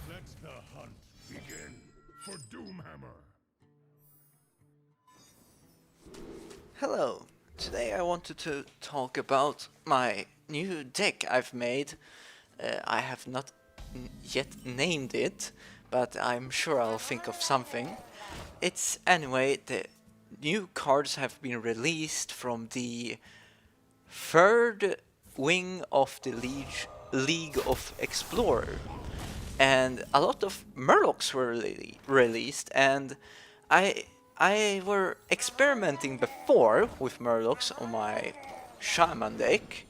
Let the hunt begin for Doomhammer. Hello, today I wanted to talk about my new deck I've made. I have not yet named it, but I'm sure I'll think of something. It's anyway, the new cards have been released from the third wing of the League of Explorer. And a lot of Murlocs were released, and I were experimenting before with Murlocs on my Shaman deck,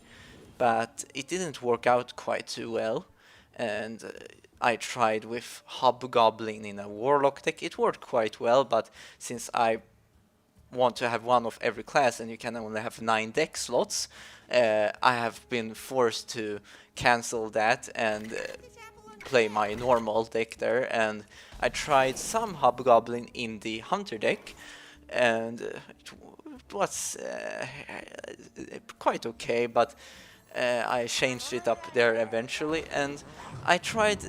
but it didn't work out quite too well. And I tried with Hobgoblin in a Warlock deck. It worked quite well, but since I want to have one of every class and you can only have 9 deck slots, I have been forced to cancel that and play my normal deck there. And I tried some Hobgoblin in the Hunter deck, and it was quite okay, but I changed it up there eventually, and I tried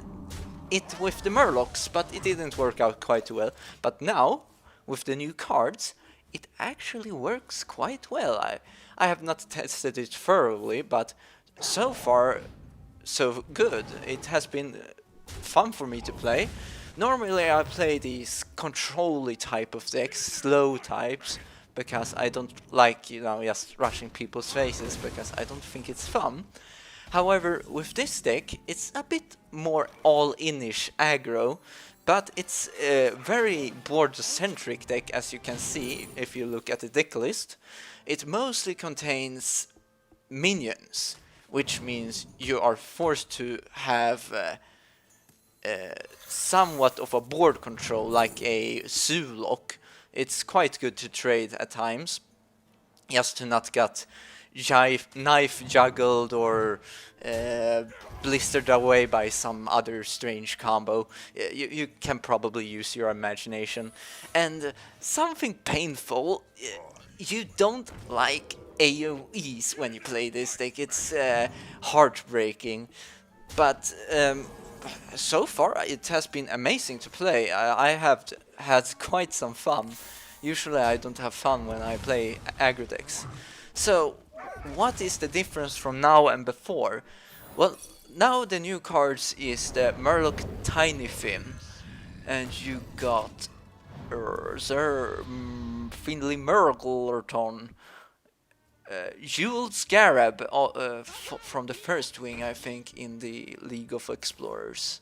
it with the Murlocs, but it didn't work out quite well. But now, with the new cards, it actually works quite well. I have not tested it thoroughly, but so far, so good. It has been fun for me to play. Normally I play these control-y type of decks, slow types, because I don't like, you know, just rushing people's faces, because I don't think it's fun. However, with this deck, it's a bit more all-in-ish aggro, but it's a very board-centric deck, as you can see if you look at the deck list. It mostly contains minions, which means you are forced to have somewhat of a board control, like a Zoolock. It's quite good to trade at times, just to not get knife juggled or blistered away by some other strange combo. You can probably use your imagination. And something painful, you don't like AoEs when you play this deck. It's heartbreaking, but so far it has been amazing to play. I have had quite some fun. Usually I don't have fun when I play aggro decks. So what is the difference from now and before? Well, now the new cards is the Murloc Tiny Fin, and you got Finley Murgleton, Jeweled Scarab from the first wing, I think, in the League of Explorers.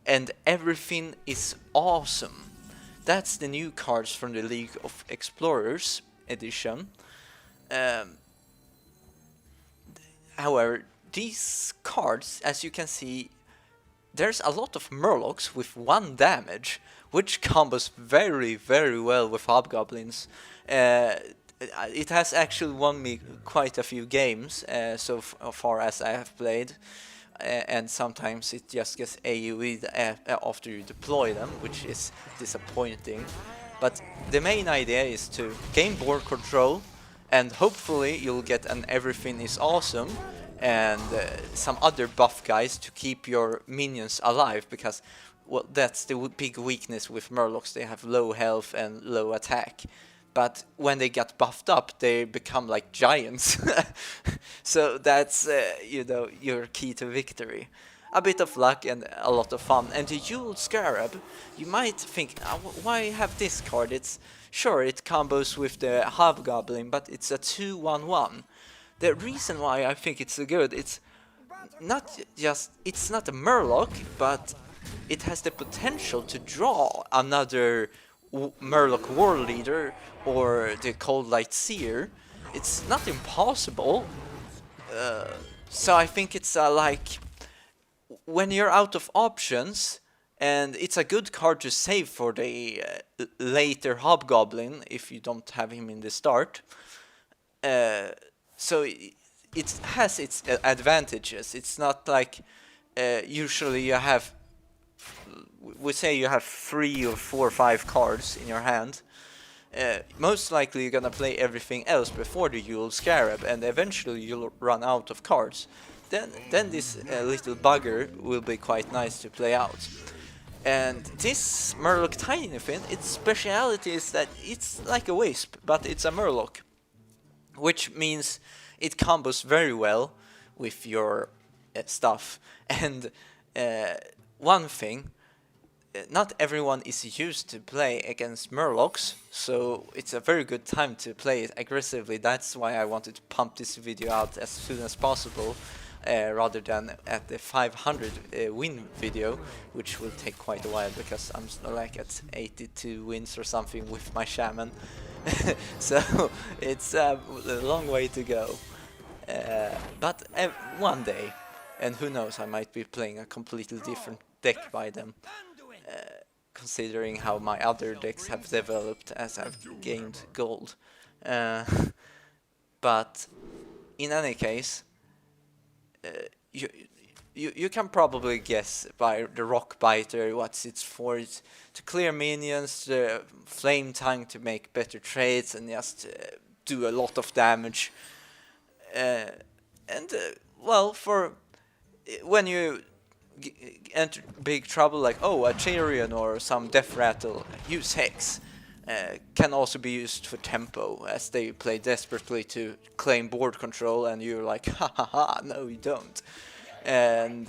And everything is awesome. That's the new cards from the League of Explorers edition. However, these cards, as you can see, there's a lot of Murlocs with 1 damage, which combos very, very well with Hobgoblins. It has actually won me quite a few games so far as I have played. And sometimes it just gets AoE'd after you deploy them, which is disappointing. But the main idea is to gain board control, and hopefully you'll get an Everything is Awesome and some other buff guys to keep your minions alive, because well, that's the big weakness with Murlocs. They have low health and low attack. But when they get buffed up, they become like giants. So that's, you know, your key to victory. A bit of luck and a lot of fun. And the Jeweled Scarab, you might think, why have this card? It's sure, it combos with the Hobgoblin, but it's a 2/1/1. The reason why I think it's so good, it's not a Murloc, but it has the potential to draw another Murloc War Leader or the Cold Light Seer. It's not impossible. So I think it's like when you're out of options, and it's a good card to save for the later Hobgoblin if you don't have him in the start. So it has its advantages. It's not like usually you have, we say you have 3 or 4 or 5 cards in your hand. Most likely you're gonna play everything else before the Jeweled Scarab, and eventually you'll run out of cards. then this little bugger will be quite nice to play out. And this Murloc Tiny Fin, its speciality is that it's like a wisp, but it's a Murloc, which means it combos very well with your stuff. And one thing, not everyone is used to play against Murlocs, so it's a very good time to play it aggressively. That's why I wanted to pump this video out as soon as possible, rather than at the 500 win video, which will take quite a while because I'm like at 82 wins or something with my Shaman. So it's a long way to go. But one day, and who knows, I might be playing a completely different deck by then. Considering how my other decks have developed as I've gained gold. But in any case, you can probably guess by the rock biter what it's for. It's to clear minions, the flametounge to make better trades and just do a lot of damage. Well, for when you enter big trouble, like a Tyrion or some death rattle, use Hex. Can also be used for tempo, as they play desperately to claim board control, and you're like, ha ha ha, no you don't. And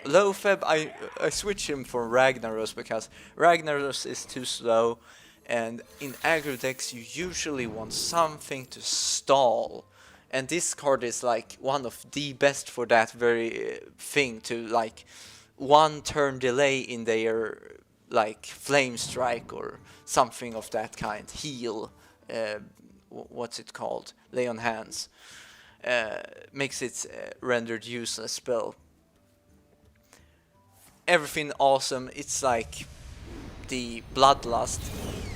Lofeb, I switch him for Ragnaros because Ragnaros is too slow, and in aggro decks you usually want something to stall. And this card is like one of the best for that very thing, to like one turn delay in their like flame strike or something of that kind. Heal, what's it called? Lay on hands. Makes it rendered useless spell. Everything awesome. It's like the Bloodlust,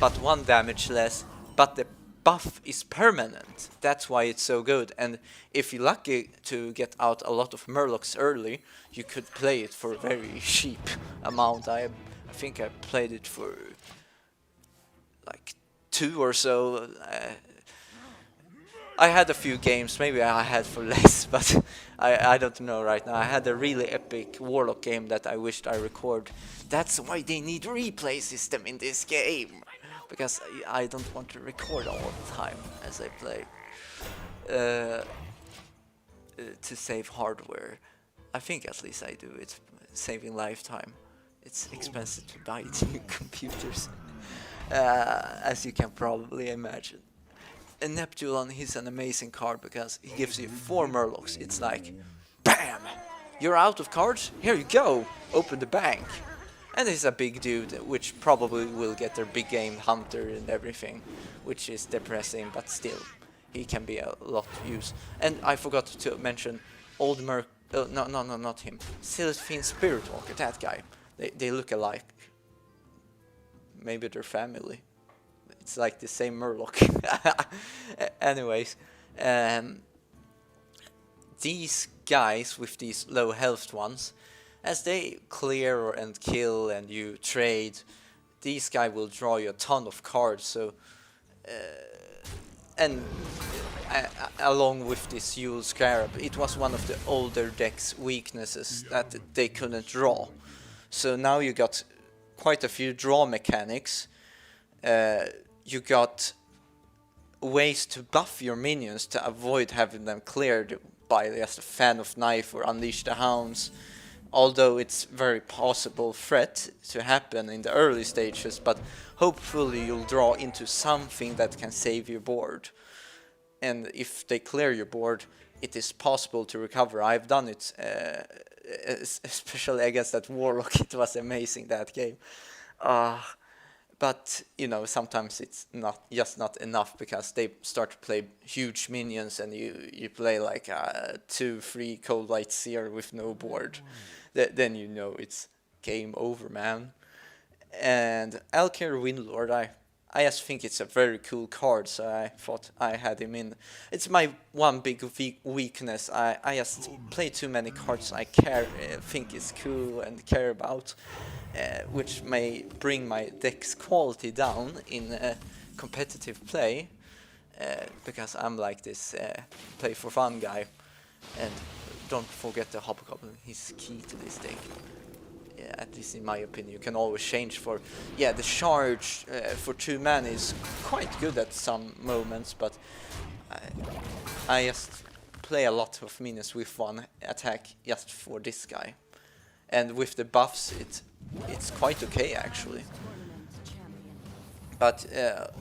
but 1 damage less, but the buff is permanent. That's why it's so good. And if you're lucky to get out a lot of Murlocs early, you could play it for a very cheap amount. I think I played it for like 2 or so. I had a few games, maybe I had for less, but I don't know right now. I had a really epic Warlock game that I wished I record. That's why they need replay system in this game, because I don't want to record all the time as I play, to save hardware. I think at least I do it, saving lifetime. It's expensive to buy 2 computers, as you can probably imagine. And Neptulon, he's an amazing card because he gives you 4 Murlocs. It's like, BAM! You're out of cards? Here you go! Open the bank! And he's a big dude, which probably will get their big game hunter and everything, which is depressing, but still, he can be a lot of use. And I forgot to mention Old Merc... no, not him. Sylphine Spiritwalker, that guy. They look alike. Maybe they're family. It's like the same Murloc. Anyways, these guys with these low health ones, as they clear and kill and you trade, these guys will draw you a ton of cards. So, and along with this Yule Scarab, it was one of the older decks' weaknesses that they couldn't draw. So now you got quite a few draw mechanics. You got ways to buff your minions to avoid having them cleared by just a Fan of Knife or Unleash the Hounds. Although it's very possible threat to happen in the early stages, but hopefully you'll draw into something that can save your board. And if they clear your board, it is possible to recover. I've done it, especially against that Warlock. It was amazing, that game. But, you know, sometimes it's not enough because they start to play huge minions and you play like a 2-3 Cold Light Seer with no board. Then you know it's game over, man. And Alkir Windlord, I just think it's a very cool card, so I thought I had him in. It's my one big weakness. I just play too many cards I think is cool and care about. Which may bring my deck's quality down in competitive play, because I'm like this play for fun guy, and don't forget the hobgoblin. He's key to this deck. Yeah, at least in my opinion. You can always change for... Yeah, the charge for 2 mana is quite good at some moments, but I just play a lot of minions with 1 attack just for this guy. And with the buffs, it's quite okay actually. But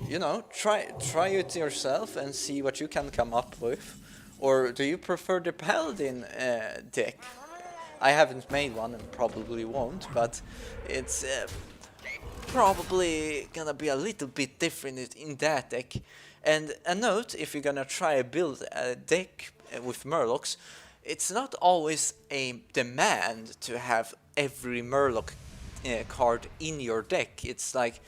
you know, try it yourself and see what you can come up with. Or do you prefer the Paladin deck? I haven't made one and probably won't, but it's probably gonna be a little bit different in that deck. And a note, if you're gonna try build a deck with Murlocs, it's not always a demand to have every Murloc card in your deck. It's like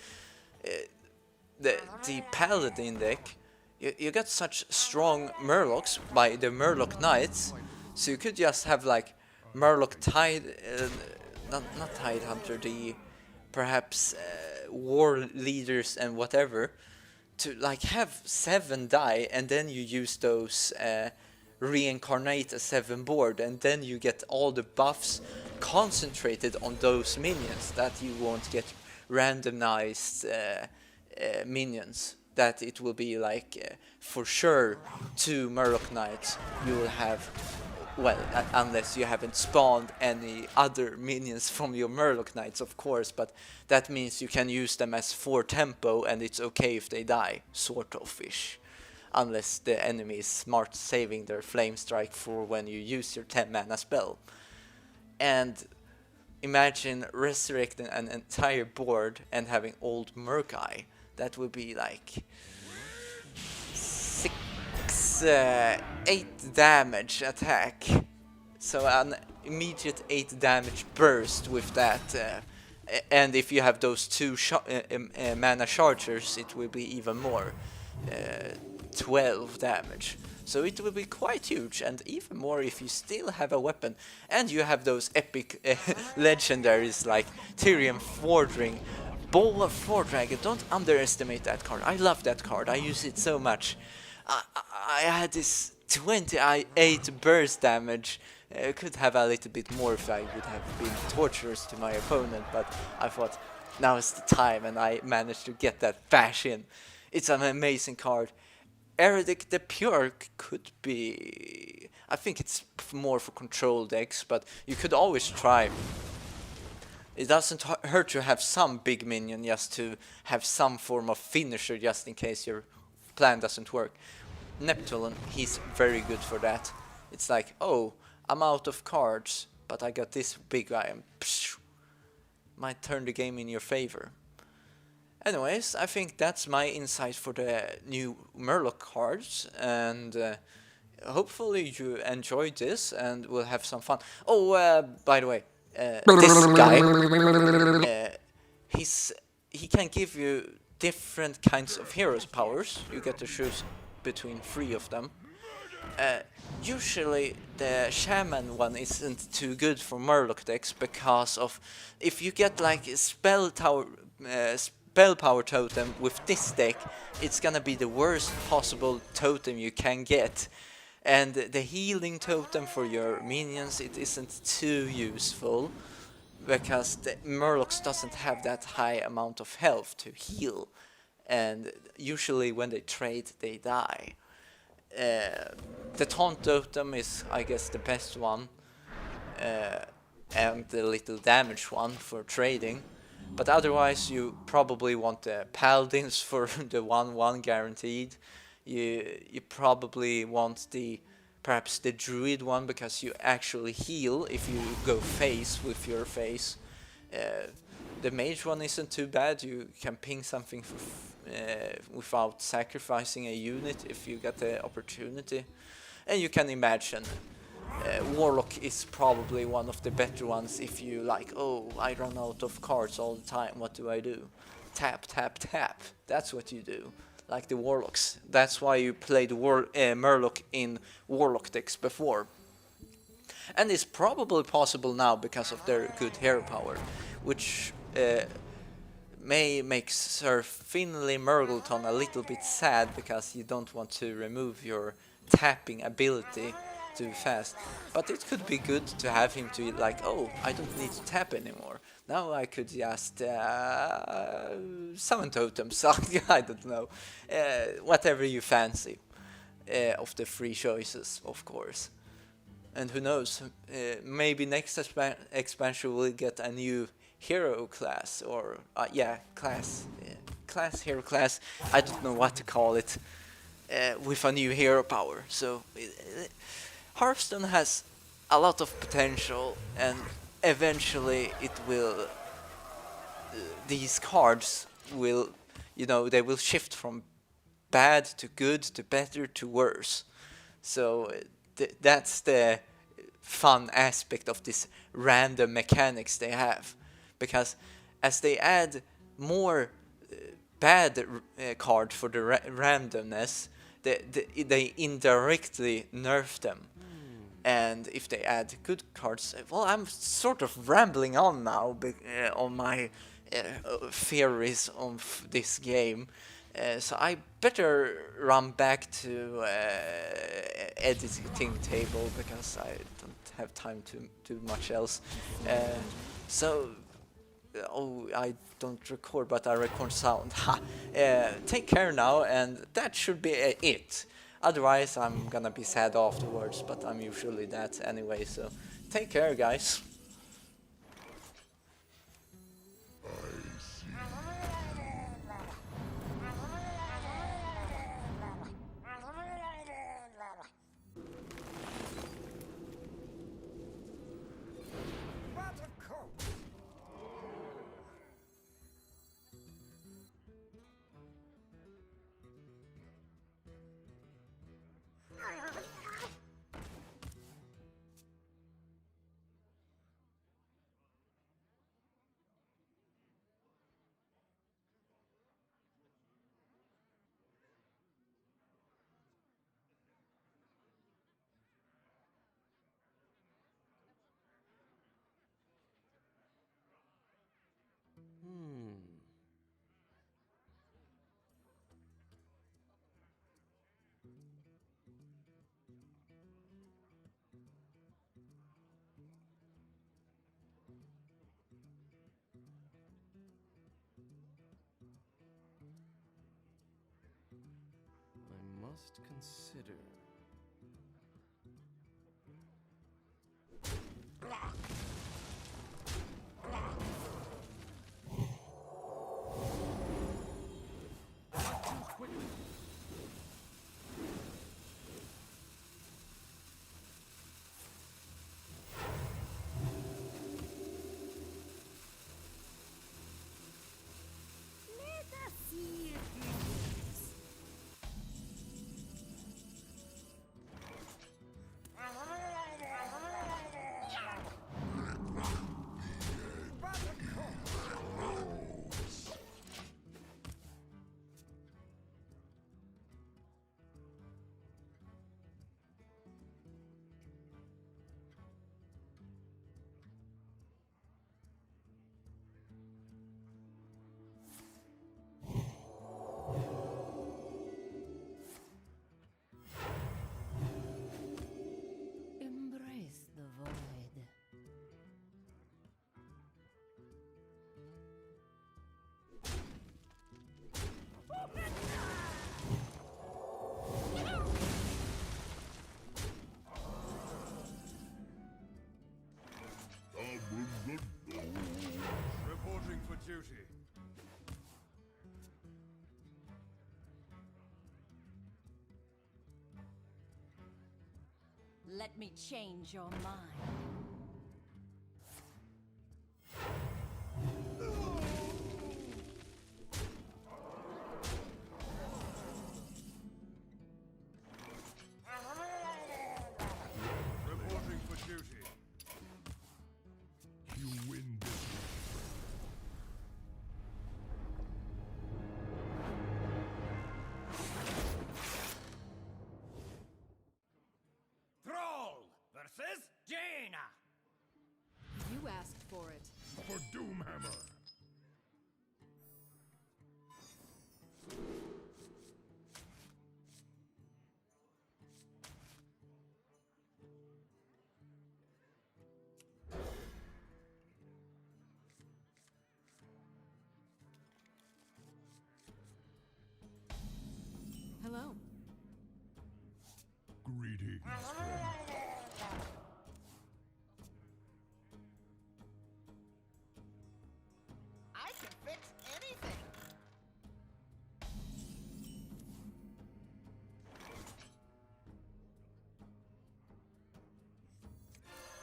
the Paladin deck, you got such strong Murlocs by the Murloc Knights, so you could just have like Murloc Tide, not Tide Hunter, the perhaps war leaders and whatever, to like have 7 die, and then you use those reincarnate a 7 board, and then you get all the buffs concentrated on those minions that you won't get randomized minions. That it will be like for sure 2 Murloc Knights you will have, well, unless you haven't spawned any other minions from your Murloc Knights, of course, but that means you can use them as 4 tempo and it's okay if they die, sort of ish. Unless the enemy is smart saving their flame strike for when you use your 10 mana spell. And imagine resurrecting an entire board and having old Murkai. That would be like 8 damage attack. So an immediate 8 damage burst with that. And if you have those 2 mana chargers, it will be even more. 12 damage. So it will be quite huge, and even more if you still have a weapon and you have those epic legendaries like Tyrion Fordring, Ball of Fordragon. Don't underestimate that card. I love that card. I use it so much. I had this 28 burst damage. Could have a little bit more if I would have been torturous to my opponent, but I thought now is the time, and I managed to get that bash in. It's an amazing card. Eredic the Pure could be... I think it's more for control decks, but you could always try. It doesn't hurt to have some big minion just to have some form of finisher just in case your plan doesn't work. Neptune, he's very good for that. It's like, oh, I'm out of cards, but I got this big guy and psh, might turn the game in your favor. Anyways, I think that's my insight for the new Murloc cards, and hopefully you enjoyed this and we'll have some fun. Oh, by the way, this guy, he can give you different kinds of heroes powers. You get to choose between 3 of them. Usually the Shaman one isn't too good for Murloc decks because of if you get like a spell power totem with this deck, it's gonna be the worst possible totem you can get. And the healing totem for your minions, it isn't too useful because the Murlocs doesn't have that high amount of health to heal, and usually when they trade they die. The taunt totem is, I guess, the best one, and the little damage one for trading. But otherwise you probably want the paladins for the 1/1 guaranteed. You probably want perhaps the druid one because you actually heal if you go face with your face. The mage one isn't too bad. You can ping something without sacrificing a unit if you get the opportunity. And you can imagine Warlock is probably one of the better ones if you like, oh, I run out of cards all the time, what do I do? Tap, tap, tap. That's what you do. Like the Warlocks. That's why you played Murloc in Warlock decks before. And it's probably possible now because of their good hero power, which may make Sir Finley Murgleton a little bit sad because you don't want to remove your tapping ability too fast. But it could be good to have him to like, oh, I don't need to tap anymore. Now I could just summon totems. I don't know, whatever you fancy of the free choices, of course. And who knows, maybe next expansion we'll get a new hero class, or class, hero class, I don't know what to call it, with a new hero power. So Hearthstone has a lot of potential, and eventually it will, these cards will, they will shift from bad to good to better to worse. So that's the fun aspect of this random mechanics they have, because as they add more bad card for the randomness, they indirectly nerf them. And if they add good cards, well, I'm sort of rambling on now on my theories of this game. So I better run back to editing table, because I don't have time to do much else. I don't record, but I record sound. Take care now, and that should be it. Otherwise, I'm gonna be sad afterwards, but I'm usually that anyway, so take care, guys. I must consider. Embrace the void. Reporting for duty. Let me change your mind. Reporting for duty. You win this. Thrall versus Jaina. eastward. I can fix anything.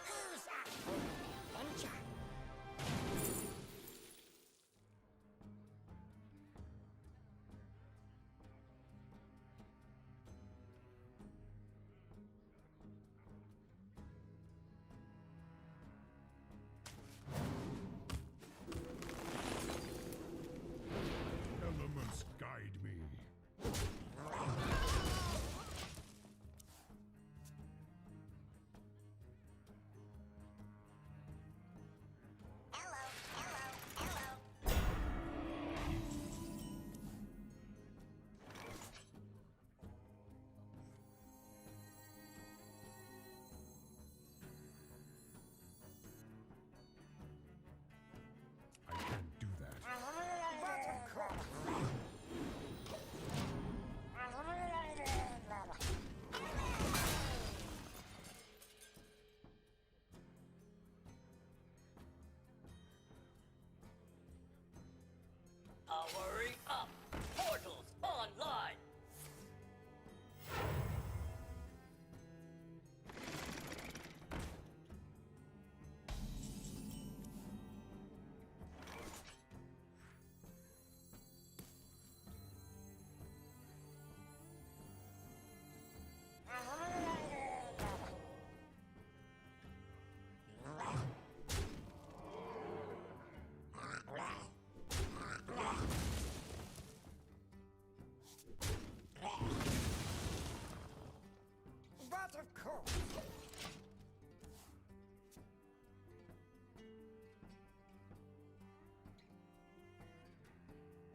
Who's up for the adventure? Elements guide me. Hello, hello, hello. I can't do that. But of course. Powering up! Portals online! But of course.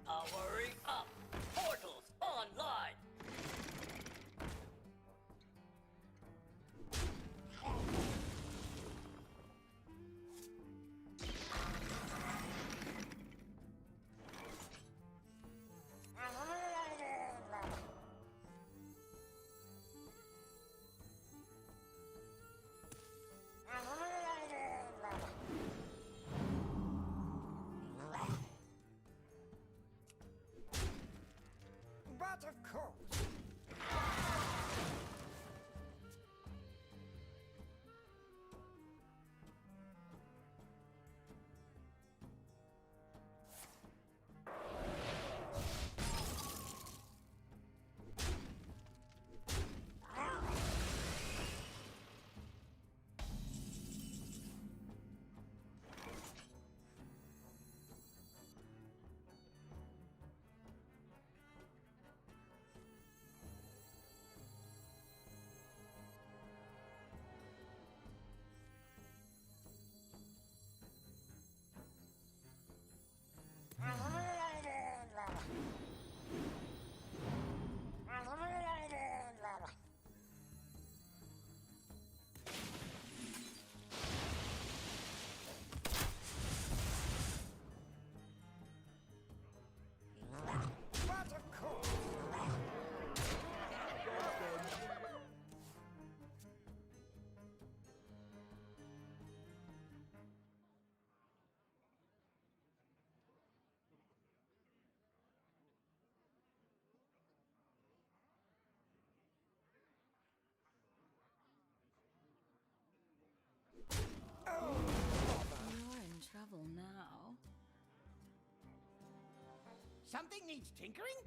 Powering up! Portals online! But of course. But of course. You're in trouble now. Something needs tinkering?